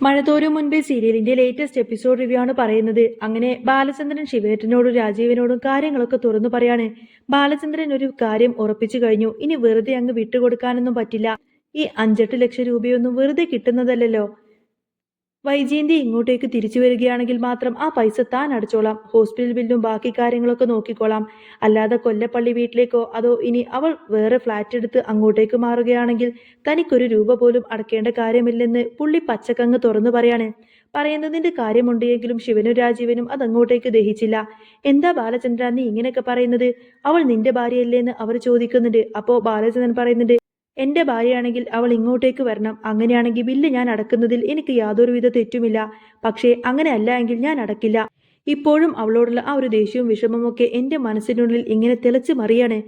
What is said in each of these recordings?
മഴതോരും മുൻപേ സീരിയലിന്റെ latest episode review ആണ് പറയുന്നത്. അങ്ങനെ ബാലചന്ദ്രൻ ശിവേട്ടനോടും രാജീവിനോടും കാര്യങ്ങളൊക്കെ തുറന്നു പറയാണ്. ബാലചന്ദ്രൻ ഒരു കാര്യം ഉറപ്പിച്ചു കഴിഞ്ഞു. ഇനി വെറുതെ അങ്ങ് വിട്ടുകൊടുക്കാനൊന്നും പറ്റില്ല. ഈ 5-8 ലക്ഷം രൂപയൊന്നും വെറുതെ കിട്ടുന്നതല്ലല്ലോ. വൈജയന്തി ഇങ്ങോട്ടേക്ക് തിരിച്ചു വരികയാണെങ്കിൽ മാത്രം ആ പൈസ താൻ അടച്ചോളാം. ഹോസ്പിറ്റൽ ബില്ലും ബാക്കി കാര്യങ്ങളൊക്കെ നോക്കിക്കോളാം. അല്ലാതെ കൊല്ലപ്പള്ളി വീട്ടിലേക്കോ അതോ ഇനി അവൾ വേറെ ഫ്ലാറ്റ് എടുത്ത് അങ്ങോട്ടേക്ക് മാറുകയാണെങ്കിൽ തനിക്കൊരു രൂപ പോലും അടക്കേണ്ട കാര്യമില്ലെന്ന് പുള്ളി പച്ചക്കങ്ങ് തുറന്നു പറയാണ്. പറയുന്നതിന്റെ കാര്യമുണ്ടെങ്കിലും ശിവനും രാജീവനും അതങ്ങോട്ടേക്ക് ദഹിച്ചില്ല. എന്താ ബാലചന്ദ്ര നീ ഇങ്ങനെയൊക്കെ പറയുന്നത്? അവൾ നിന്റെ ഭാര്യയല്ലേന്ന് അവർ ചോദിക്കുന്നുണ്ട്. അപ്പോ ബാലചന്ദ്രൻ പറയുന്നുണ്ട്, എന്റെ ഭാര്യയാണെങ്കിൽ അവൾ ഇങ്ങോട്ടേക്ക് വരണം. അങ്ങനെയാണെങ്കിൽ ബില്ല് ഞാൻ അടക്കുന്നതിൽ എനിക്ക് യാതൊരുവിധ തെറ്റുമില്ല. പക്ഷേ അങ്ങനെയല്ല എങ്കിൽ ഞാൻ അടക്കില്ല. ഇപ്പോഴും അവളോടുള്ള ആ ഒരു ദേഷ്യവും വിഷമമൊക്കെ എന്റെ മനസ്സിനുള്ളിൽ ഇങ്ങനെ തിളച്ചു മറിയാണ്.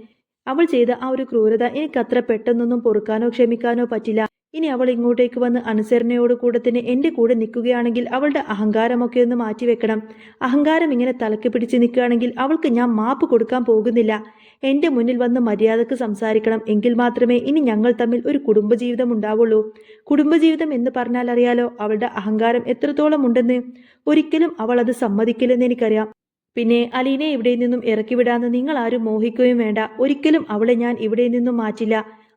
അവൾ ചെയ്ത ആ ഒരു ക്രൂരത എനിക്കത്ര പെട്ടെന്നൊന്നും പൊറുക്കാനോ ക്ഷമിക്കാനോ പറ്റില്ല. ഇനി അവൾ ഇങ്ങോട്ടേക്ക് വന്ന് അനുസരണയോട് കൂടെ തന്നെ എന്റെ കൂടെ നിൽക്കുകയാണെങ്കിൽ അവളുടെ അഹങ്കാരമൊക്കെ ഒന്ന് മാറ്റിവെക്കണം. അഹങ്കാരം ഇങ്ങനെ തലക്ക് പിടിച്ച് നിൽക്കുകയാണെങ്കിൽ അവൾക്ക് ഞാൻ മാപ്പ് കൊടുക്കാൻ പോകുന്നില്ല. എന്റെ മുന്നിൽ വന്ന് മര്യാദക്ക് സംസാരിക്കണം. എങ്കിൽ മാത്രമേ ഇനി ഞങ്ങൾ തമ്മിൽ ഒരു കുടുംബജീവിതം ഉണ്ടാവുള്ളൂ. കുടുംബജീവിതം എന്ന് പറഞ്ഞാൽ അറിയാലോ അവളുടെ അഹങ്കാരം എത്രത്തോളം ഉണ്ടെന്ന്. ഒരിക്കലും അവൾ അത് സമ്മതിക്കില്ലെന്ന് എനിക്കറിയാം. പിന്നെ അലീനെ ഇവിടെ നിന്നും ഇറക്കി വിടാന്ന് നിങ്ങൾ ആരും മോഹിക്കുകയും വേണ്ട. ഒരിക്കലും അവളെ ഞാൻ ഇവിടെ നിന്നും മാറ്റില്ല.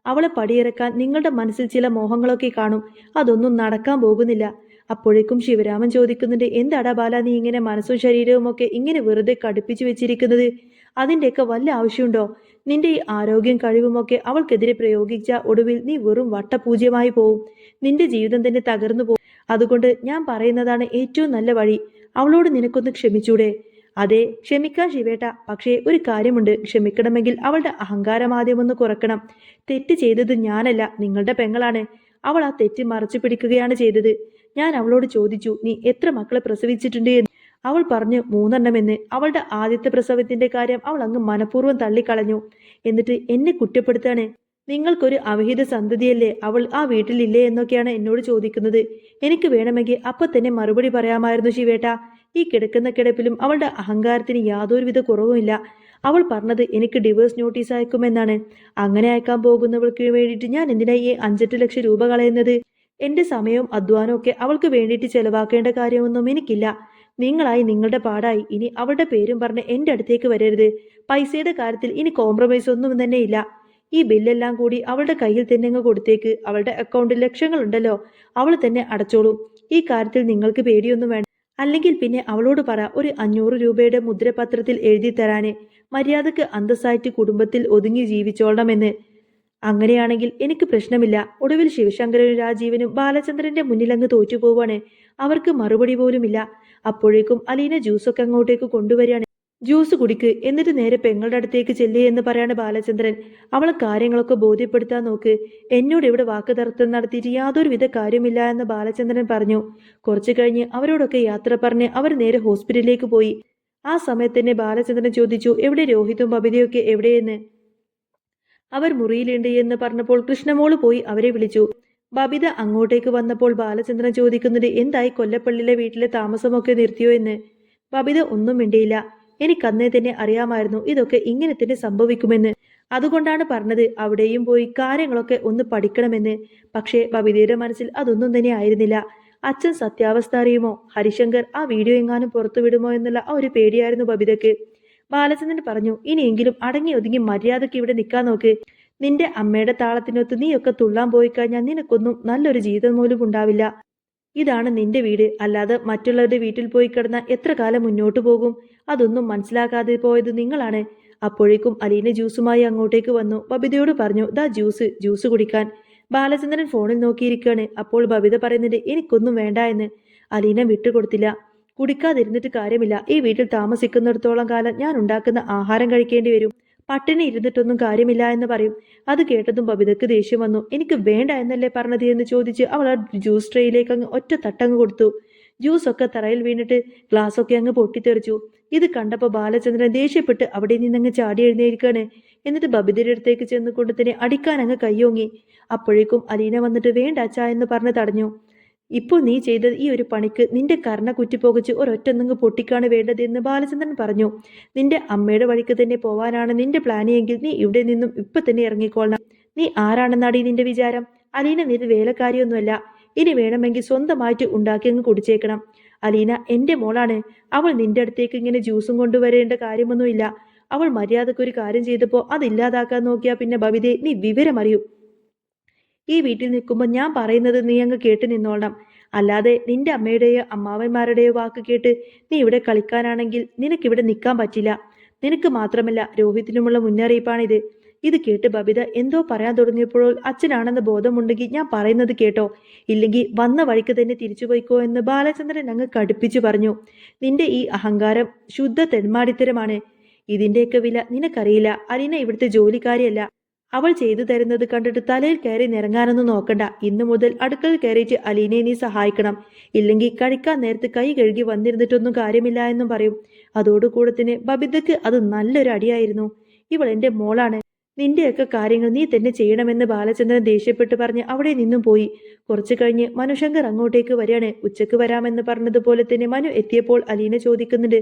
അവളെ പടിയിറക്കാൻ നിങ്ങളുടെ മനസ്സിൽ ചില മോഹങ്ങളൊക്കെ കാണും. അതൊന്നും നടക്കാൻ പോകുന്നില്ല. അപ്പോഴേക്കും ശിവരാമൻ ചോദിക്കുന്നുണ്ട്, എന്താടാ ബാല നീ ഇങ്ങനെ മനസ്സും ശരീരവും ഒക്കെ ഇങ്ങനെ വെറുതെ കടുപ്പിച്ചു വെച്ചിരിക്കുന്നത്? അതിൻ്റെയൊക്കെ വല്ല ആവശ്യമുണ്ടോ? നിന്റെ ഈ ആരോഗ്യം കഴിവുമൊക്കെ അവൾക്കെതിരെ പ്രയോഗിച്ച ഒടുവിൽ നീ വെറും വട്ടപൂജ്യമായി പോവും. നിന്റെ ജീവിതം തന്നെ തകർന്നു പോകും. അതുകൊണ്ട് ഞാൻ പറയുന്നതാണ് ഏറ്റവും നല്ല വഴി. അവളോട് നിനക്കൊന്ന് ക്ഷമിച്ചൂടെ? അതെ, ക്ഷമിക്കാൻ ശിവേട്ട. പക്ഷേ ഒരു കാര്യമുണ്ട്. ക്ഷമിക്കണമെങ്കിൽ അവളുടെ അഹങ്കാരം ആദ്യം ഒന്ന് കുറക്കണം. തെറ്റ് ചെയ്തത് ഞാനല്ല, നിങ്ങളുടെ പെങ്ങളാണ്. അവൾ ആ തെറ്റ് മറച്ചു പിടിക്കുകയാണ് ചെയ്തത്. ഞാൻ അവളോട് ചോദിച്ചു, നീ എത്ര മക്കളെ പ്രസവിച്ചിട്ടുണ്ട് എന്ന്. അവൾ പറഞ്ഞു 3 അവളുടെ ആദ്യത്തെ പ്രസവത്തിന്റെ കാര്യം അവൾ അങ്ങ് മനഃപൂർവ്വം തള്ളിക്കളഞ്ഞു. എന്നിട്ട് എന്നെ കുറ്റപ്പെടുത്താണ്. നിങ്ങൾക്കൊരു അവിഹിത സന്തതിയല്ലേ അവൾ ആ വീട്ടിലില്ലേ എന്നൊക്കെയാണ് എന്നോട് ചോദിക്കുന്നത്. എനിക്ക് വേണമെങ്കിൽ അപ്പൊ തന്നെ മറുപടി പറയാമായിരുന്നു ശിവേട്ട. ഈ കിടക്കുന്ന കിടപ്പിലും അവളുടെ അഹങ്കാരത്തിന് യാതൊരുവിധ കുറവുമില്ല. അവൾ പറഞ്ഞത് എനിക്ക് ഡിവോഴ്സ് നോട്ടീസ് അയക്കുമെന്നാണ്. അങ്ങനെ അയക്കാൻ പോകുന്നവൾക്ക് വേണ്ടിയിട്ട് ഞാൻ എന്തിനാ ഈ 5-8 ലക്ഷം രൂപ കളയുന്നത്? എന്റെ സമയവും അധ്വാനവും ഒക്കെ അവൾക്ക് വേണ്ടിയിട്ട് ചെലവാക്കേണ്ട കാര്യമൊന്നും എനിക്കില്ല. നിങ്ങളായി നിങ്ങളുടെ പാടായി. ഇനി അവളുടെ പേരും പറഞ്ഞ് എന്റെ അടുത്തേക്ക് വരരുത്. പൈസയുടെ കാര്യത്തിൽ ഇനി കോംപ്രമൈസ് ഒന്നും തന്നെ ഇല്ല. ഈ ബില്ലെല്ലാം കൂടി അവളുടെ കയ്യിൽ തന്നെ അങ്ങ് കൊടുത്തേക്ക്. അവളുടെ അക്കൗണ്ടിൽ ലക്ഷങ്ങളുണ്ടല്ലോ, അവൾ തന്നെ അടച്ചോളും. ഈ കാര്യത്തിൽ നിങ്ങൾക്ക് പേടിയൊന്നും വേണ്ട. അല്ലെങ്കിൽ പിന്നെ അവളോട് പറ ഒരു 500 രൂപയുടെ മുദ്രപത്രത്തിൽ എഴുതി തരാന്. മര്യാദക്ക് അന്തസ്സായിട്ട് കുടുംബത്തിൽ ഒതുങ്ങി ജീവിച്ചോളണമെന്ന്. അങ്ങനെയാണെങ്കിൽ എനിക്ക് പ്രശ്നമില്ല. ഒടുവിൽ ശിവശങ്കരനും രാജീവനും ബാലചന്ദ്രന്റെ മുന്നിലങ്ങ് തോറ്റുപോവാണ്. അവർക്ക് മറുപടി പോലുമില്ല. അപ്പോഴേക്കും അലീന ജ്യൂസൊക്കെ അങ്ങോട്ടേക്ക് കൊണ്ടുവരികയാണ്. ജ്യൂസ് കുടിക്ക്, എന്നിട്ട് നേരെ പെങ്ങളുടെ അടുത്തേക്ക് ചെല്ലുക എന്ന് പറയാണ് ബാലചന്ദ്രൻ. അവൾ കാര്യങ്ങളൊക്കെ ബോധ്യപ്പെടുത്താൻ നോക്ക്. എന്നോട് ഇവിടെ വാക്കുതർക്കം നടത്തിയിട്ട് യാതൊരുവിധ കാര്യമില്ല എന്ന് ബാലചന്ദ്രൻ പറഞ്ഞു. കുറച്ചു കഴിഞ്ഞ് അവരോടൊക്കെ യാത്ര പറഞ്ഞ് അവർ നേരെ ഹോസ്പിറ്റലിലേക്ക് പോയി. ആ സമയത്ത് തന്നെ ബാലചന്ദ്രൻ ചോദിച്ചു, എവിടെ രോഹിതും ബബിതയൊക്കെ എവിടെയെന്ന്. അവർ മുറിയിലുണ്ട് എന്ന് പറഞ്ഞപ്പോൾ കൃഷ്ണമോള് പോയി അവരെ വിളിച്ചു. ബബിത അങ്ങോട്ടേക്ക് വന്നപ്പോൾ ബാലചന്ദ്രൻ ചോദിക്കുന്നത്, എന്തായി കൊല്ലപ്പള്ളിയിലെ വീട്ടിലെ താമസമൊക്കെ നിർത്തിയോ എന്ന്. ബബിത ഒന്നും മിണ്ടിയില്ല. എനിക്കന്നേ തന്നെ അറിയാമായിരുന്നു ഇതൊക്കെ ഇങ്ങനെ തന്നെ സംഭവിക്കുമെന്ന്. അതുകൊണ്ടാണ് പറഞ്ഞത് അവിടെയും പോയി കാര്യങ്ങളൊക്കെ ഒന്ന് പഠിക്കണമെന്ന്. പക്ഷേ ബബിതയുടെ മനസ്സിൽ അതൊന്നും തന്നെ ആയിരുന്നില്ല. അച്ഛൻ സത്യാവസ്ഥ അറിയുമോ? ഹരിശങ്കർ ആ വീഡിയോ എങ്ങാനും പുറത്തുവിടുമോ എന്നുള്ള ആ ഒരു പേടിയായിരുന്നു ബബിതയ്ക്ക്. ബാലചന്ദ്രൻ പറഞ്ഞു, ഇനിയെങ്കിലും അടങ്ങി ഒതുങ്ങി മര്യാദയ്ക്ക് ഇവിടെ നിൽക്കാൻ നോക്ക്. നിന്റെ അമ്മയുടെ താളത്തിനൊത്ത് നീയൊക്കെ തുള്ളാൻ പോയി കഴിഞ്ഞാൽ നിനക്കൊന്നും നല്ലൊരു ജീവിതം പോലും ഉണ്ടാവില്ല. ഇതാണ് നിന്റെ വീട്. അല്ലാതെ മറ്റുള്ളവരുടെ വീട്ടിൽ പോയി കിടന്നാൽ എത്ര കാലം മുന്നോട്ടു പോകും? അതൊന്നും മനസ്സിലാക്കാതെ പോയത് നിങ്ങളാണ്. അപ്പോഴേക്കും അലീന ജ്യൂസുമായി അങ്ങോട്ടേക്ക് വന്നു. ബബിതയോട് പറഞ്ഞു, ദാ ജ്യൂസ് കുടിക്കാൻ. ബാലചന്ദ്രൻ ഫോണിൽ നോക്കിയിരിക്കുകയാണ്. അപ്പോൾ ബബിത പറയുന്നുണ്ട്, എനിക്കൊന്നും വേണ്ട എന്ന്. അലീന വിട്ടുകൊടുത്തില്ല. കുടിക്കാതിരുന്നിട്ട് കാര്യമില്ല. ഈ വീട്ടിൽ താമസിക്കുന്നിടത്തോളം കാലം ഞാൻ ഉണ്ടാക്കുന്ന ആഹാരം കഴിക്കേണ്ടി വരും. പട്ടിണി ഇരുന്നിട്ടൊന്നും കാര്യമില്ല എന്ന് പറയും. അത് കേട്ടതും ബബിതയ്ക്ക് ദേഷ്യം വന്നു. എനിക്ക് വേണ്ട എന്നല്ലേ പറഞ്ഞത് എന്ന് ചോദിച്ച് അവൾ ആ ജ്യൂസ് ട്രേയിലേക്ക് അങ്ങ് ഒറ്റ തട്ടങ്ങ് കൊടുത്തു. ജ്യൂസൊക്കെ തറയിൽ വീണിട്ട് ഗ്ലാസ്സൊക്കെ അങ്ങ് പൊട്ടിത്തെറിച്ചു. ഇത് കണ്ടപ്പോൾ ബാലചന്ദ്രൻ ദേഷ്യപ്പെട്ട് അവിടെ നിന്നങ്ങ് ചാടി എഴുന്നേൽക്കാണ്. എന്നിട്ട് ബബിതയുടെ അടുത്തേക്ക് ചെന്നുകൊണ്ട് തന്നെ അടിക്കാൻ അങ്ങ് കയ്യോങ്ങി. അപ്പോഴേക്കും അലീന വന്നിട്ട് വേണ്ട അച്ഛാ എന്ന് പറഞ്ഞ് തടഞ്ഞു. ഇപ്പോൾ നീ ചെയ്ത ഈ ഒരു പണിക്ക് നിന്റെ കർണ കുറ്റിപ്പോകച്ച് ഒരൊറ്റൊന്നങ്ങ് പൊട്ടിക്കാണ് വേണ്ടത് എന്ന് ബാലചന്ദ്രൻ പറഞ്ഞു. നിന്റെ അമ്മയുടെ വഴിക്ക് തന്നെ പോവാനാണ് നിന്റെ പ്ലാനിയെങ്കിൽ നീ ഇവിടെ നിന്നും ഇപ്പൊ തന്നെ ഇറങ്ങിക്കൊള്ളണം. നീ ആരാണെന്നാടി നിന്റെ വിചാരം? അലീന നിന്റെ വേലക്കാരിയൊന്നുമല്ല. ഇനി വേണമെങ്കിൽ സ്വന്തമായിട്ട് ഉണ്ടാക്കി അങ്ങ് കുടിച്ചേക്കണം. അലീന എന്റെ മോളാണ്. അവൾ നിന്റെ അടുത്തേക്ക് ഇങ്ങനെ ജ്യൂസും കൊണ്ടുവരേണ്ട കാര്യമൊന്നുമില്ല. അവൾ മര്യാദക്ക് ഒരു കാര്യം ചെയ്തപ്പോൾ അതില്ലാതാക്കാൻ നോക്കിയാ പിന്നെ ബബിതേ നീ വിവരമറിയൂ. ഈ വീട്ടിൽ നിൽക്കുമ്പോൾ ഞാൻ പറയുന്നത് നീ അങ്ങ് കേട്ട് നിന്നോളണം. അല്ലാതെ നിന്റെ അമ്മയുടെയോ അമ്മാവന്മാരുടെയോ വാക്ക് കേട്ട് നീ ഇവിടെ കളിക്കാനാണെങ്കിൽ നിനക്കിവിടെ നിൽക്കാൻ പറ്റില്ല. നിനക്ക് മാത്രമല്ല രോഹിത്തിനുമുള്ള മുന്നറിയിപ്പാണിത്. ഇത് കേട്ട് ബബിത എന്തോ പറയാൻ തുടങ്ങിയപ്പോഴോ അച്ഛനാണെന്ന ബോധമുണ്ടെങ്കിൽ ഞാൻ പറയുന്നത് കേട്ടോ, ഇല്ലെങ്കിൽ വന്ന വഴിക്ക് തന്നെ തിരിച്ചു പോയിക്കോ എന്ന് ബാലചന്ദ്രൻ അങ്ങ് കടുപ്പിച്ചു പറഞ്ഞു. നിന്റെ ഈ അഹങ്കാരം ശുദ്ധ തെന്മാടിത്തരമാണ്. ഇതിന്റെയൊക്കെ വില നിനക്കറിയില്ല. അലീന ഇവിടുത്തെ ജോലിക്കാരിയല്ല. അവൾ ചെയ്തു തരുന്നത് കണ്ടിട്ട് തലയിൽ കയറി നിറങ്ങാനൊന്നും നോക്കണ്ട. ഇന്നു മുതൽ അടുക്കളയിൽ കയറിയിട്ട് അലീനയെ നീ സഹായിക്കണം. ഇല്ലെങ്കിൽ കഴിക്കാൻ നേരത്ത് കൈ കഴുകി വന്നിരുന്നിട്ടൊന്നും കാര്യമില്ല എന്നും പറയും. അതോടുകൂടെ തന്നെ ബബിതയ്ക്ക് അത് നല്ലൊരു അടിയായിരുന്നു. ഇവൾ എന്റെ മോളാണ്. നിന്റെയൊക്കെ കാര്യങ്ങൾ നീ തന്നെ ചെയ്യണമെന്ന് ബാലചന്ദ്രൻ ദേഷ്യപ്പെട്ട് പറഞ്ഞ് അവിടെ നിന്നും പോയി. കുറച്ചു കഴിഞ്ഞ് മനുശങ്കർ അങ്ങോട്ടേക്ക് വരികയാണ്. ഉച്ചക്ക് വരാമെന്ന് പറഞ്ഞതുപോലെ തന്നെ മനു എത്തിയപ്പോൾ അലീന ചോദിക്കുന്നുണ്ട്,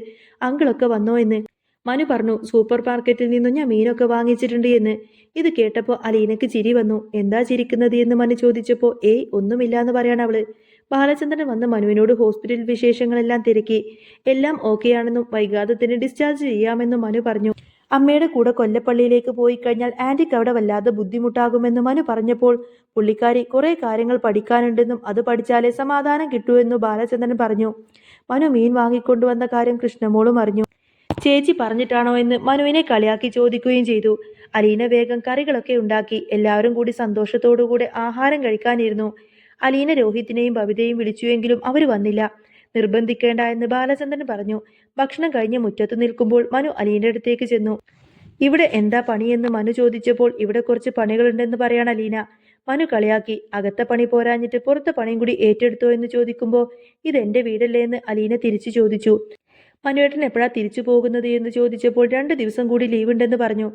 അങ്കിളൊക്കെ വന്നോ എന്ന്. മനു പറഞ്ഞു, സൂപ്പർ മാർക്കറ്റിൽ നിന്നും ഞാൻ മീനൊക്കെ വാങ്ങിച്ചിട്ടുണ്ട് എന്ന്. ഇത് കേട്ടപ്പോൾ അലീനക്ക് ചിരി വന്നു. എന്താ ചിരിക്കുന്നത് എന്ന് മനു ചോദിച്ചപ്പോൾ ഏയ് ഒന്നുമില്ലാന്ന് പറയാണ് അവള്. ബാലചന്ദ്രൻ വന്ന് മനുവിനോട് ഹോസ്പിറ്റൽ വിശേഷങ്ങളെല്ലാം തിരക്കി. എല്ലാം ഓക്കെയാണെന്നും വൈകാതെ തന്നെ ഡിസ്ചാർജ് ചെയ്യാമെന്നും മനു പറഞ്ഞു. അമ്മയുടെ കൂടെ കൊല്ലപ്പള്ളിയിലേക്ക് പോയി കഴിഞ്ഞാൽ ആന്റിക്ക് അവിടെ വല്ലാതെ ബുദ്ധിമുട്ടാകുമെന്ന് മനു പറഞ്ഞപ്പോൾ പുള്ളിക്കാരി കുറെ കാര്യങ്ങൾ പഠിക്കാനുണ്ടെന്നും അത് പഠിച്ചാലേ സമാധാനം കിട്ടൂ എന്നു ബാലചന്ദ്രൻ പറഞ്ഞു. മനു മീൻ വാങ്ങിക്കൊണ്ടുവന്ന കാര്യം കൃഷ്ണമോളും അറിഞ്ഞു. ചേച്ചി പറഞ്ഞിട്ടാണോ എന്ന് മനുവിനെ കളിയാക്കി ചോദിക്കുകയും ചെയ്തു. അലീന വേഗം കറികളൊക്കെ ഉണ്ടാക്കി. എല്ലാവരും കൂടി സന്തോഷത്തോടുകൂടെ ആഹാരം കഴിക്കാനിരുന്നു. അലീന രോഹിത്തിനെയും ബബിതയെയും വിളിച്ചുവെങ്കിലും അവർ വന്നില്ല. നിർബന്ധിക്കേണ്ട എന്ന് ബാലചന്ദ്രൻ പറഞ്ഞു. ഭക്ഷണം കഴിഞ്ഞ് മുറ്റത്ത് നിൽക്കുമ്പോൾ മനു അലീനയുടെ അടുത്തേക്ക് ചെന്നു. ഇവിടെ എന്താ പണിയെന്ന് മനു ചോദിച്ചപ്പോൾ ഇവിടെ കുറച്ച് പണികളുണ്ടെന്ന് പറയാണ് അലീന. മനു കളിയാക്കി. അകത്തെ പണി പോരാഞ്ഞിട്ട് പുറത്തെ പണിയും കൂടി ഏറ്റെടുത്തോ എന്ന് ചോദിക്കുമ്പോൾ ഇതെന്റെ വീടല്ലേ എന്ന് അലീന തിരിച്ചു ചോദിച്ചു. മനുവേട്ടൻ എപ്പോഴാ തിരിച്ചു പോകുന്നത് എന്ന് ചോദിച്ചപ്പോൾ 2 ദിവസം കൂടി ലീവ് ഉണ്ടെന്ന് പറഞ്ഞു.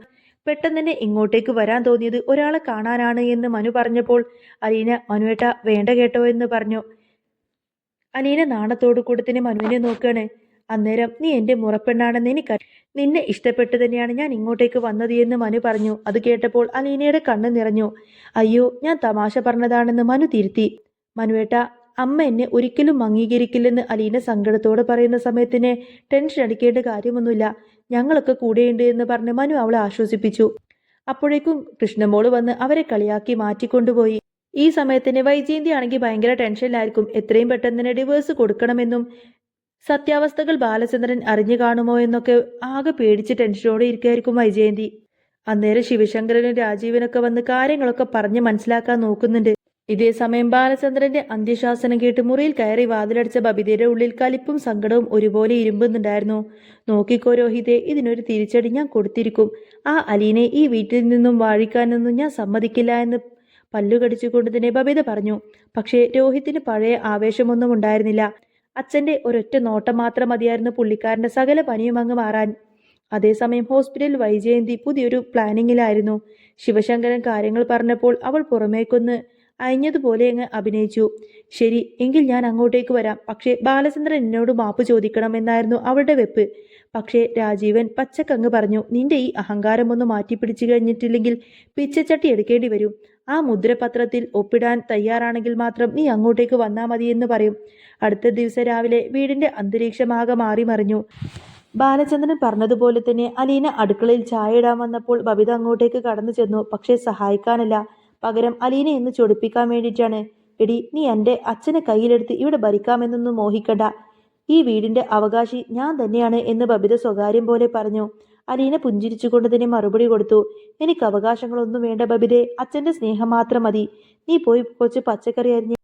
പെട്ടെന്ന് തന്നെ ഇങ്ങോട്ടേക്ക് വരാൻ തോന്നിയത് ഒരാളെ കാണാനാണ് എന്ന് മനു പറഞ്ഞപ്പോൾ അലീന മനുവേട്ട വേണ്ട കേട്ടോ എന്ന് പറഞ്ഞു. അലീന നാണത്തോടു കൂടെ തന്നെ മനുവിനെ നോക്കുകയാണ്. അന്നേരം നീ എന്റെ മുറപ്പെണ്ണാണെന്ന് എനിക്കറിയാം. നിന്നെ ഇഷ്ടപ്പെട്ട് തന്നെയാണ് ഞാൻ ഇങ്ങോട്ടേക്ക് വന്നത് എന്ന് മനു പറഞ്ഞു. അത് കേട്ടപ്പോൾ അലീനയുടെ കണ്ണ് നിറഞ്ഞു. അയ്യോ ഞാൻ തമാശ പറഞ്ഞതാണെന്ന് മനു തിരുത്തി. മനുവേട്ട അമ്മ എന്നെ ഒരിക്കലും അംഗീകരിക്കില്ലെന്ന് അലീന സങ്കടത്തോടെ പറയുന്ന സമയത്തിന് ടെൻഷൻ അടിക്കേണ്ട കാര്യമൊന്നുമില്ല, ഞങ്ങളൊക്കെ കൂടെയുണ്ട് എന്ന് പറഞ്ഞ് മനു അവളെ ആശ്വസിപ്പിച്ചു. അപ്പോഴേക്കും കൃഷ്ണമോള് വന്ന് അവരെ കളിയാക്കി മാറ്റിക്കൊണ്ടുപോയി. ഈ സമയത്തിന് വൈജയന്തി ആണെങ്കിൽ ഭയങ്കര ടെൻഷനിലായിരിക്കും. എത്രയും പെട്ടെന്ന് തന്നെ ഡിവേഴ്സ് കൊടുക്കണമെന്നും സത്യാവസ്ഥകൾ ബാലചന്ദ്രൻ അറിഞ്ഞു കാണുമോ എന്നൊക്കെ ആകെ പേടിച്ച് ടെൻഷനോടെ ഇരിക്കുകയായിരിക്കും വൈജയന്തി. അന്നേരം ശിവശങ്കരനും രാജീവനൊക്കെ വന്ന് കാര്യങ്ങളൊക്കെ പറഞ്ഞ് മനസ്സിലാക്കാൻ നോക്കുന്നുണ്ട്. ഇതേ സമയം ബാലചന്ദ്രന്റെ അന്ത്യശാസനം കേട്ട് മുറിയിൽ കയറി വാതിലടിച്ച ബബിതയുടെ ഉള്ളിൽ കലിപ്പും സങ്കടവും ഒരുപോലെ ഇരുമ്പുന്നുണ്ടായിരുന്നു. നോക്കിക്കോ രോഹിതേ, ഇതിനൊരു തിരിച്ചടി ഞാൻ കൊടുത്തിരിക്കും. ആ അലീനെ ഈ വീട്ടിൽ നിന്നും വാഴിക്കാനൊന്നും ഞാൻ സമ്മതിക്കില്ല എന്ന് പല്ലുകടിച്ചുകൊണ്ട് തന്നെ ബബിത പറഞ്ഞു. പക്ഷേ രോഹിത്തിന് പഴയ ആവേശമൊന്നും ഉണ്ടായിരുന്നില്ല. അച്ഛന്റെ ഒരൊറ്റ നോട്ടം മാത്രം മതിയായിരുന്നു പുള്ളിക്കാരന്റെ സകല പനിയും അങ്ങ് മാറാൻ. അതേസമയം ഹോസ്പിറ്റലിൽ വൈജയന്തി പുതിയൊരു പ്ലാനിങ്ങിലായിരുന്നു. ശിവശങ്കരൻ കാര്യങ്ങൾ പറഞ്ഞപ്പോൾ അവൾ പുറമേക്കൊന്ന് അയഞ്ഞതുപോലെ അങ്ങ് അഭിനയിച്ചു. ശരി എങ്കിൽ ഞാൻ അങ്ങോട്ടേക്ക് വരാം, പക്ഷേ ബാലചന്ദ്രൻ എന്നോട് മാപ്പ് ചോദിക്കണം എന്നായിരുന്നു അവളുടെ വെപ്പ്. പക്ഷേ രാജീവൻ പച്ചക്കങ്ങ് പറഞ്ഞു, നിന്റെ ഈ അഹങ്കാരം ഒന്ന് മാറ്റിപ്പിടിച്ചു കഴിഞ്ഞിട്ടില്ലെങ്കിൽ പിച്ചച്ചട്ടി എടുക്കേണ്ടി വരും. ആ മുദ്രപത്രത്തിൽ ഒപ്പിടാൻ തയ്യാറാണെങ്കിൽ മാത്രം നീ അങ്ങോട്ടേക്ക് വന്നാൽ മതി എന്ന് പറയും. അടുത്ത ദിവസം രാവിലെ വീടിന്റെ അന്തരീക്ഷമാകെ മാറി മറിഞ്ഞു. ബാലചന്ദ്രൻ പറഞ്ഞതുപോലെ തന്നെ അലീന അടുക്കളയിൽ ചായ ഇടാൻ വന്നപ്പോൾ ബബിത അങ്ങോട്ടേക്ക് കടന്നു ചെന്നു. പക്ഷേ സഹായിക്കാനല്ല, പകരം അലീന എന്ന് ചൊടിപ്പിക്കാൻ വേണ്ടിയിട്ടാണ്. എടി, നീ എൻ്റെ അച്ഛനെ കയ്യിലെടുത്ത് ഇവിടെ ഭരിക്കാമെന്നൊന്നും മോഹിക്കണ്ട. ഈ വീടിന്റെ അവകാശി ഞാൻ തന്നെയാണ് എന്ന് ബബിത സ്വകാര്യം പോലെ പറഞ്ഞു. അലീന പുഞ്ചിരിച്ചുകൊണ്ട് തന്നെ മറുപടി കൊടുത്തു. എനിക്ക് അവകാശങ്ങളൊന്നും വേണ്ട ബബിതെ, അച്ഛന്റെ സ്നേഹം മാത്രം മതി. നീ പോയി കുറച്ച് പച്ചക്കറി അരിഞ്ഞ്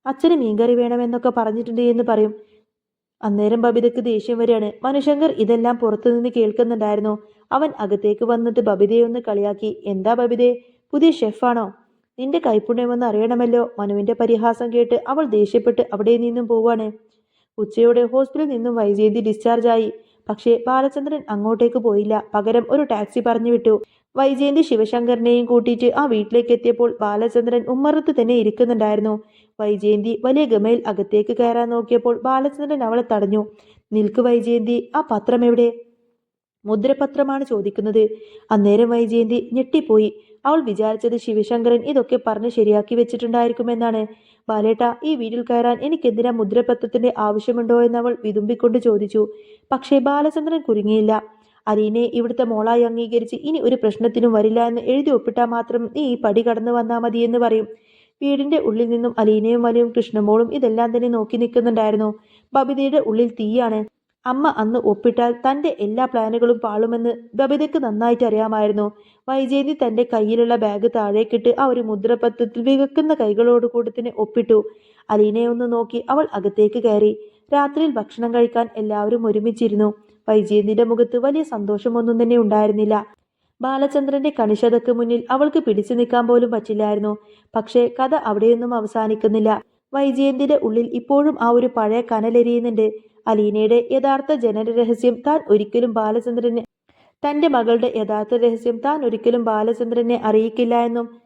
അച്ഛന് മീൻകറി വേണമെന്നൊക്കെ പറഞ്ഞിട്ടുണ്ട് എന്ന് പറയും. അന്നേരം ബബിതയ്ക്ക് ദേഷ്യം വരികയാണ്. മനുശങ്കർ ഇതെല്ലാം പുറത്തുനിന്ന് കേൾക്കുന്നുണ്ടായിരുന്നു. അവൻ അകത്തേക്ക് വന്നിട്ട് ബബിതയെ ഒന്ന് കളിയാക്കി. എന്താ ബബിതേ, പുതിയ ഷെഫാണോ? നിന്റെ കൈപ്പുണ്യമെന്ന് അറിയണമല്ലോ. മനുവിന്റെ പരിഹാസം കേട്ട് അവൾ ദേഷ്യപ്പെട്ട് അവിടെ നിന്നും പോവാണ്. ഉച്ചയോടെ ഹോസ്പിറ്റലിൽ നിന്നും വൈജയന്തി ഡിസ്ചാർജായി. പക്ഷേ ബാലചന്ദ്രൻ അങ്ങോട്ടേക്ക് പോയില്ല. പകരം ഒരു ടാക്സി പറഞ്ഞു വിട്ടു. വൈജയന്തി ശിവശങ്കരനെയും കൂട്ടിയിട്ട് ആ വീട്ടിലേക്ക് എത്തിയപ്പോൾ ബാലചന്ദ്രൻ ഉമ്മറത്ത് തന്നെ ഇരിക്കുന്നുണ്ടായിരുന്നു. വൈജയന്തി വലിയ ഗമയിൽ അകത്തേക്ക് കയറാൻ നോക്കിയപ്പോൾ ബാലചന്ദ്രൻ അവളെ തടഞ്ഞു. നിൽക്ക് വൈജയന്തി, ആ പത്രം എവിടെ? മുദ്രപത്രമാണ് ചോദിക്കുന്നത്. അന്നേരം വൈജയന്തി ഞെട്ടിപ്പോയി. അവൾ വിചാരിച്ചത് ശിവശങ്കരൻ ഇതൊക്കെ പറഞ്ഞ് ശരിയാക്കി വെച്ചിട്ടുണ്ടായിരിക്കുമെന്നാണ്. ബാലേട്ട, ഈ വീട്ടിൽ കയറാൻ എനിക്കെന്തിനാ മുദ്രപത്രത്തിന്റെ ആവശ്യമുണ്ടോ എന്നവൾ വിതുമ്പിക്കൊണ്ട് ചോദിച്ചു. പക്ഷേ ബാലചന്ദ്രൻ കുരുങ്ങിയില്ല. അലീനെ ഇവിടുത്തെ മോളായി അംഗീകരിച്ച് ഇനി ഒരു പ്രശ്നത്തിനും വരില്ല എന്ന് എഴുതി ഒപ്പിട്ടാൽ മാത്രം നീ ഈ പടി കടന്നു വന്നാൽ മതിയെന്ന് പറയും. വീടിന്റെ ഉള്ളിൽ നിന്നും അലീനയും വലിയും കൃഷ്ണമോളും ഇതെല്ലാം തന്നെ നോക്കി നിൽക്കുന്നുണ്ടായിരുന്നു. ബബിതയുടെ ഉള്ളിൽ തീയാണ്. അമ്മ അന്ന് ഒപ്പിട്ടാൽ തന്റെ എല്ലാ പ്ലാനുകളും പാളുമെന്ന് ബബിതയ്ക്ക് നന്നായിട്ട് അറിയാമായിരുന്നു. വൈജയന്തി തന്റെ കയ്യിലുള്ള ബാഗ് താഴേക്കിട്ട് ആ ഒരു മുദ്രപത്രത്തിൽ വികക്കുന്ന കൈകളോടുകൂടി തന്നെ ഒപ്പിട്ടു. അലീനയെ ഒന്ന് നോക്കി അവൾ അകത്തേക്ക് കയറി. രാത്രിയിൽ ഭക്ഷണം കഴിക്കാൻ എല്ലാവരും ഒരുമിച്ചിരുന്നു. വൈജയന്തിന്റെ മുഖത്ത് വലിയ സന്തോഷമൊന്നും തന്നെ ഉണ്ടായിരുന്നില്ല. ബാലചന്ദ്രന്റെ കണിശതയ്ക്ക് മുന്നിൽ അവൾക്ക് പിടിച്ചു നിൽക്കാൻ പോലും പറ്റില്ലായിരുന്നു. പക്ഷേ കഥ അവിടെയൊന്നും അവസാനിക്കുന്നില്ല. വൈജയന്തിയുടെ ഉള്ളിൽ ഇപ്പോഴും ആ ഒരു പഴയ കനലെരിയുന്നുണ്ട്. അലീനയുടെ യഥാർത്ഥ ജനനരഹസ്യം താൻ ഒരിക്കലും ബാലചന്ദ്രനെ തന്റെ മകളുടെ യഥാർത്ഥ രഹസ്യം താൻ ഒരിക്കലും ബാലചന്ദ്രനെ അറിയിക്കില്ല എന്നും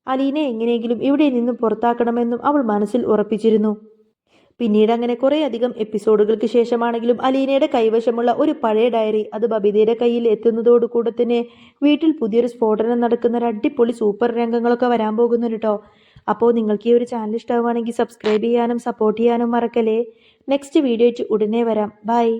അലീനെ എങ്ങനെയെങ്കിലും ഇവിടെ നിന്നും പുറത്താക്കണമെന്നും അവൾ മനസ്സിൽ ഉറപ്പിച്ചിരുന്നു. പിന്നീട് അങ്ങനെ കുറേ അധികം എപ്പിസോഡുകൾക്ക് ശേഷമാണെങ്കിലും അലീനയുടെ കൈവശമുള്ള ഒരു പഴയ ഡയറി അത് ബബിതയുടെ കയ്യിൽ എത്തുന്നതോടുകൂടെ തന്നെ വീട്ടിൽ പുതിയൊരു സ്ഫോടനം നടക്കുന്ന ഒരു അടിപൊളി സൂപ്പർ രംഗങ്ങളൊക്കെ വരാൻ പോകുന്നുണ്ട് കേട്ടോ. അപ്പോൾ നിങ്ങൾക്ക് ഈ ഒരു ചാനൽ ഇഷ്ടമാണെങ്കിൽ സബ്സ്ക്രൈബ് ചെയ്യാനും സപ്പോർട്ട് ചെയ്യാനും മറക്കല്ലേ. നെക്സ്റ്റ് വീഡിയോ ഉടനെ വരാം. ബൈ.